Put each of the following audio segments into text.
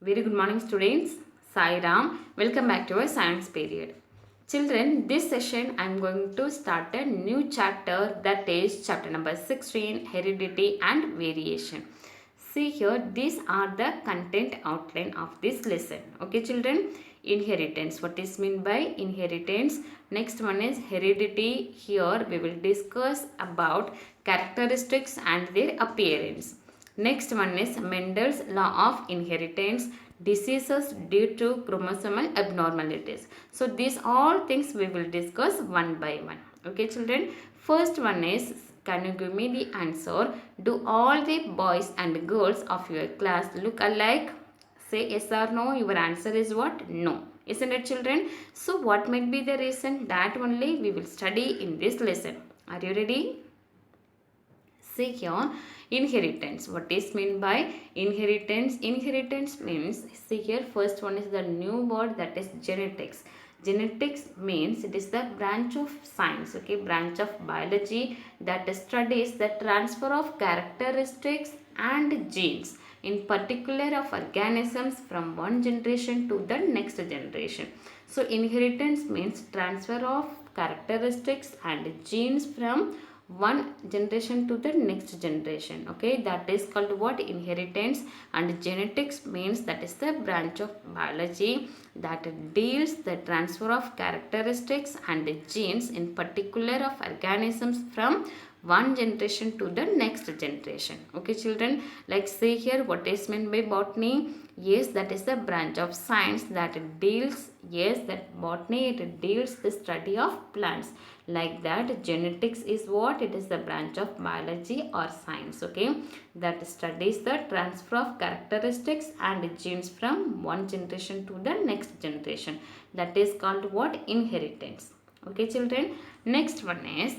Very good morning students. Sai Ram. Welcome back to our science period. Children, this session I am going to start a new chapter, that is chapter number 16, heredity and variation. See here, these are the content outline of this lesson. Okay children, inheritance. What is meant by inheritance? Next one is heredity. Here we will discuss about characteristics and their appearance. Next one is Mendel's law of inheritance, diseases due to chromosomal abnormalities. So these all things we will discuss one by one. Okay children, first one is, can you give me the answer? Do all the boys and girls of your class look alike? Say yes or no. Your answer is what? No. Isn't it children? So what might be the reason? That only we will study in this lesson. Are you ready? See here, inheritance. What is meant by inheritance? Inheritance means, see here, first one is the new word, that is genetics. Genetics means it is the branch of science, okay, branch of biology that studies the transfer of characteristics and genes, in particular of organisms, from one generation to the next generation. So inheritance means transfer of characteristics and genes from one generation to the next generation. Okay, that is called what? Inheritance. And genetics means that is the branch of biology that deals the transfer of characteristics and genes, in particular of organisms, from one generation to the next generation. Okay children, like say here, what is meant by botany? Yes, that is the branch of science that deals, yes, that botany, it deals the study of plants. Like that, genetics is what? It is the branch of biology or science, okay, that studies the transfer of characteristics and genes from one generation to the next generation. That is called what? Inheritance. Okay children, next one is,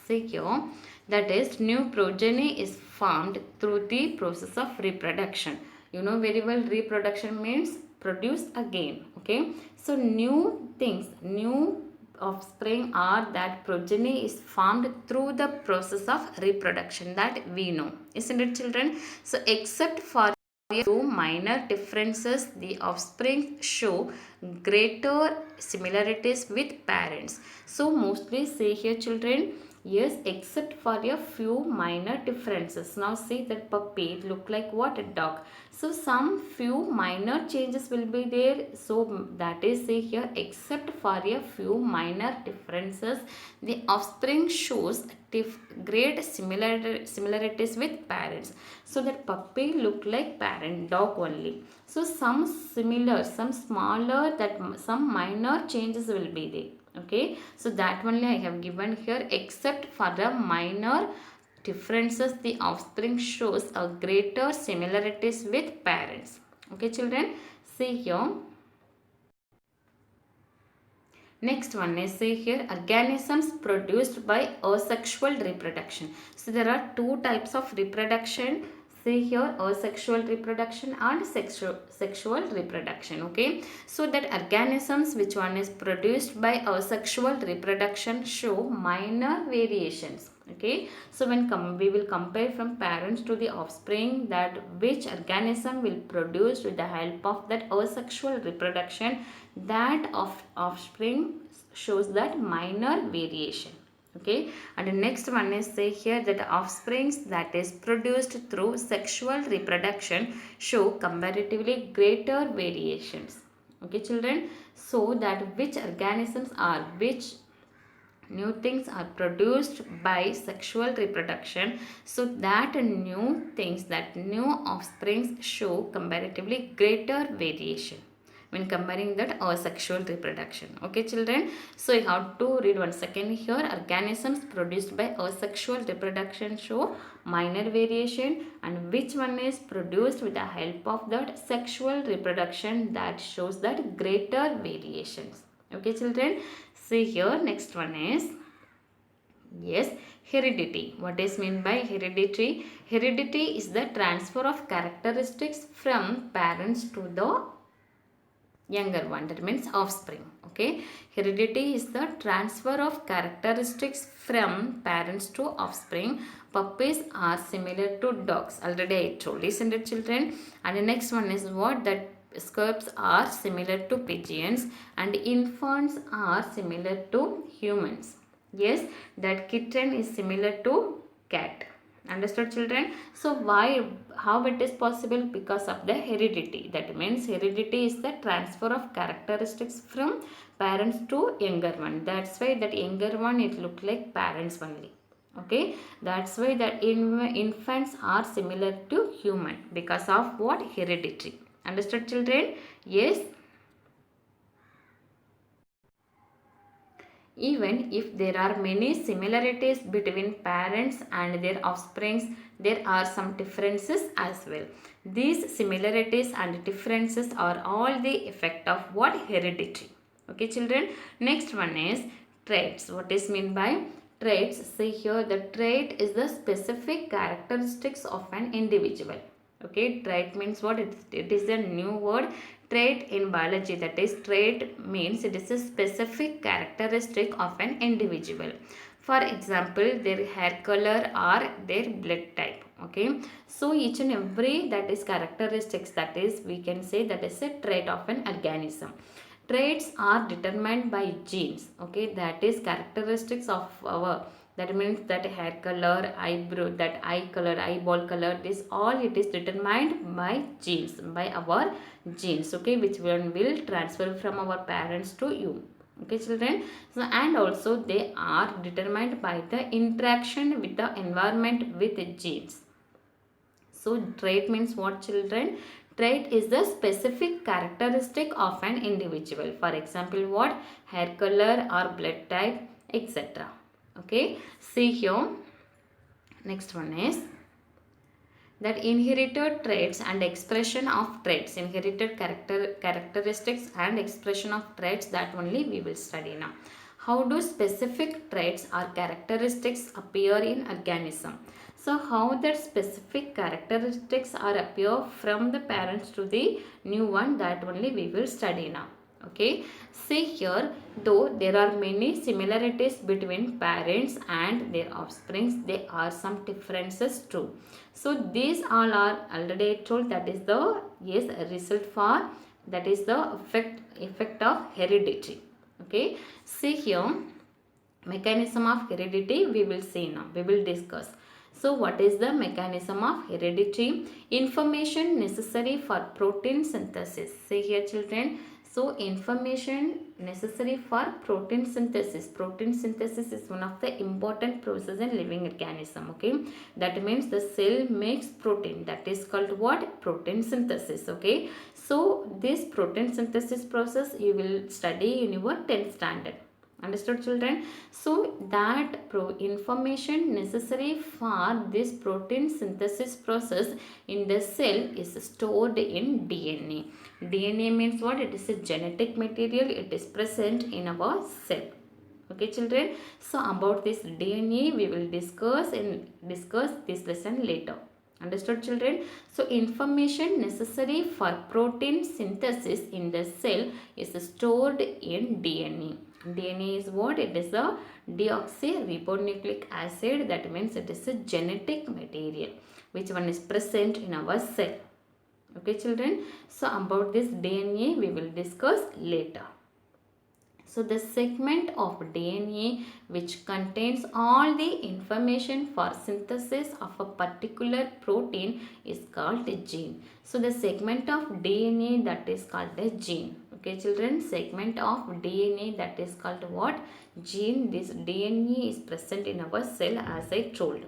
see here, that is new progeny is formed through the process of reproduction. You know very well, reproduction means produce again. Okay, so new things, new offspring, or that progeny is formed through the process of reproduction, that we know, isn't it children? So except for few minor differences, the offspring show greater similarities with parents. So mostly say here children, yes, except for a few minor differences. Now see that puppy look like what? A dog. So some few minor changes will be there. So that is say here, except for a few minor differences, the offspring shows great similarities with parents. So that puppy look like parent dog only. So some similar, some smaller, that some minor changes will be there. Okay, so that only I have given here, except for the minor differences, the offspring shows a greater similarities with parents. Okay children, see here. Next one is, say here, organisms produced by asexual reproduction. So there are two types of reproduction. Say here, asexual reproduction and sexual reproduction. Okay, so that organisms which one is produced by asexual reproduction show minor variations. Okay, so when we will compare from parents to the offspring, that which organism will produce with the help of that asexual reproduction, that of offspring shows that minor variation. Okay, and the next one is, say here, that offsprings that is produced through sexual reproduction show comparatively greater variations. Okay children, so that which organisms are, which new things are produced by sexual reproduction, so that new things, that new offsprings show comparatively greater variation when comparing that asexual reproduction. Okay children, so you have to read once again here, organisms produced by asexual reproduction show minor variation, and which one is produced with the help of that sexual reproduction, that shows that greater variations. Okay children, see here, next one is, yes, heredity. What is meant by heredity? Heredity is the transfer of characteristics from parents to the younger one, that means offspring. Okay, heredity is the transfer of characteristics from parents to offspring. Puppies are similar to dogs, already I told, isn't it, children? And the next one is what, that squirrels are similar to pigeons and infants are similar to humans. Yes, that kitten is similar to cat. Understood, children? So why, how it is possible? Because of the heredity. That means heredity is the transfer of characteristics from parents to younger one. That's why that younger one, it look like parents only. Okay, that's why that infants are similar to human because of what, heredity. Understood, children? Yes. Even if there are many similarities between parents and their offsprings, there are some differences as well. These similarities and differences are all the effect of what, heredity. Okay, children. Next one is traits. What is meant by traits? See here, the trait is the specific characteristics of an individual. Okay, trait means what? It is a new word, trait in biology. That is, trait means it is a specific characteristic of an individual. For example, their hair color or their blood type. Okay, so each and every that is characteristics, that is, we can say that is a trait of an organism. Traits are determined by genes. Okay, that is characteristics of our, that means that hair color, eyebrow, that eye color, eyeball color, this all it is determined by genes, by our genes. Okay, which one will transfer from our parents to you. Okay, children. So and also they are determined by the interaction with the environment with genes. So trait means what, children? Trait is the specific characteristic of an individual. For example, what? Hair color or blood type, etc. Okay. See here. Next one is that inherited traits and expression of traits. Inherited characteristics and expression of traits, that only we will study now. How do specific traits or characteristics appear in organism? So how that specific characteristics are appear from the parents to the new one, that only we will study now. Okay, see here, though there are many similarities between parents and their offsprings, there are some differences too. So these all are already told, that is the, yes, result for, that is the effect of heredity. Okay, see here, mechanism of heredity we will see now, we will discuss. So what is the mechanism of heredity? Information necessary for protein synthesis. See here, children. So information necessary for protein synthesis. Protein synthesis is one of the important process in living organism. Okay, that means the cell makes protein. That is called what? Protein synthesis. Okay, so this protein synthesis process you will study in your 10th standard. Understood, children? So that information necessary for this protein synthesis process in the cell is stored in DNA. DNA means what? It is a genetic material. It is present in our cell. Okay, children? So about this DNA we will discuss this lesson later. Understood, children? So information necessary for protein synthesis in the cell is stored in DNA. DNA is what? It is a deoxyribonucleic acid. That means it is a genetic material. Which one is present in our cell? Okay, children. So about this DNA we will discuss later. So the segment of DNA which contains all the information for synthesis of a particular protein is called a gene. So the segment of DNA that is called a gene. Okay, children, segment of DNA that is called what? Gene. This DNA is present in our cell, as I told.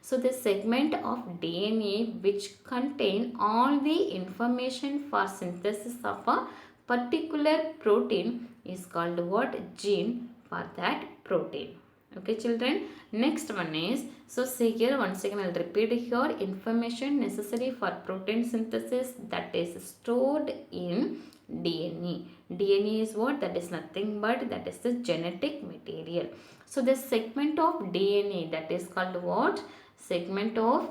So the segment of DNA which contain all the information for synthesis of a particular protein is called what? Gene for that protein. Okay, children. Next one is, so see here, once again I'll repeat here, information necessary for protein synthesis that is stored in DNA. DNA is what? That is nothing but that is the genetic material. So the segment of DNA that is called what? Segment of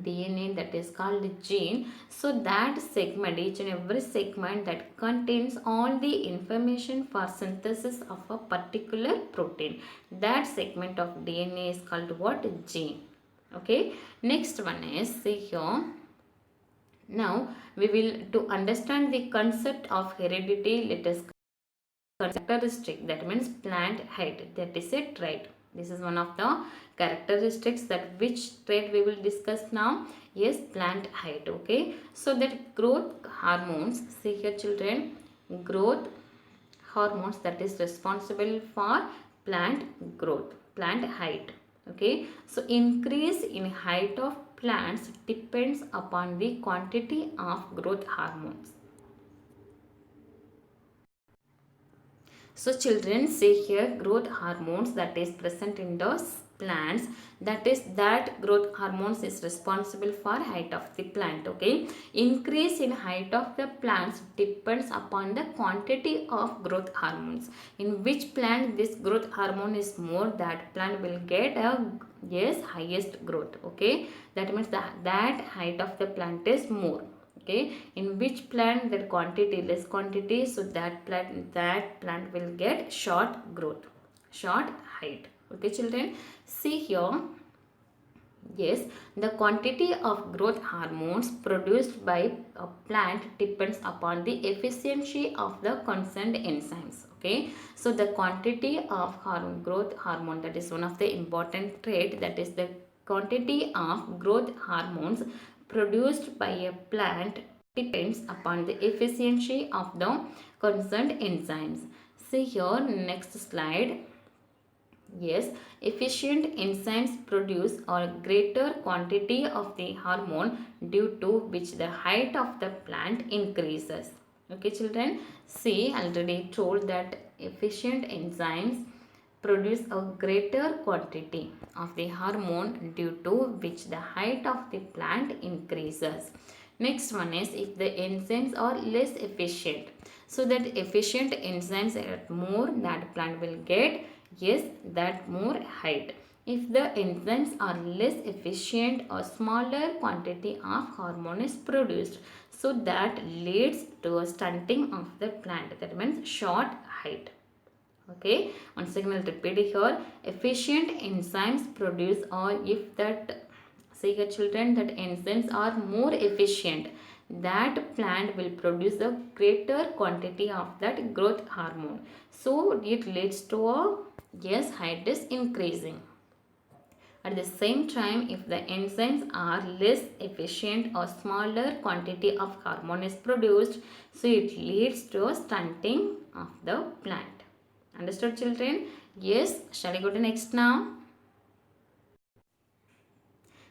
DNA, that is called gene. So that segment, each and every segment that contains all the information for synthesis of a particular protein, that segment of DNA is called what? Gene. Okay, next one is, see here, now we will, to understand the concept of heredity, let us characteristic, that means plant height, that is a trait. This is one of the characteristics, that which trait we will discuss now. Yes, plant height. Okay, so that growth hormones, see here children, growth hormones that is responsible for plant growth, plant height. Okay, so increase in height of plants depends upon the quantity of growth hormones. So children, see here, growth hormones that is present in those plants, that is that growth hormones is responsible for height of the plant. Okay, increase in height of the plants depends upon the quantity of growth hormones. In which plant this growth hormone is more, that plant will get a, yes, highest growth. Okay, that means that height of the plant is more. Okay, in which plant that quantity, less quantity, so that plant will get short growth, short height. Okay children, see here, yes, the quantity of growth hormones produced by a plant depends upon the efficiency of the concerned enzymes. Okay, so the quantity of growth hormone, that is one of the important trait, that is the quantity of growth hormones produced by a plant depends upon the efficiency of the concerned enzymes. See here, next slide. Yes, efficient enzymes produce a greater quantity of the hormone, due to which the height of the plant increases. Okay children, see, already told that efficient enzymes produce a greater quantity of the hormone, due to which the height of the plant increases. Next one is, if the enzymes are less efficient, so that efficient enzymes are more, that plant will get, yes, that more height. If the enzymes are less efficient, a smaller quantity of hormone is produced, so that leads to a stunting of the plant, that means short height. Okay, once again I'll repeat here, efficient enzymes produce, or if that, see here children, that enzymes are more efficient, that plant will produce a greater quantity of that growth hormone, so it leads to a, yes, height is increasing. At the same time, if the enzymes are less efficient, or smaller quantity of hormone is produced, so it leads to a stunting of the plant. Understood children? Yes, shall I go to next now?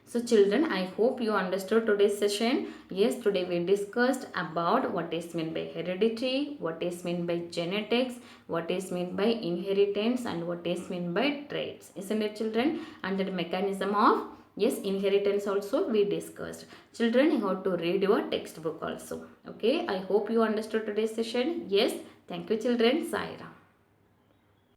So children, I hope you understood today's session. Yes, today we discussed about what is meant by heredity, what is meant by genetics, what is meant by inheritance, and what is meant by traits. Isn't it children? And the mechanism of, yes, inheritance also we discussed. Children, you have to read your textbook also. Okay, I hope you understood today's session. Yes, thank you children. Sai Ram.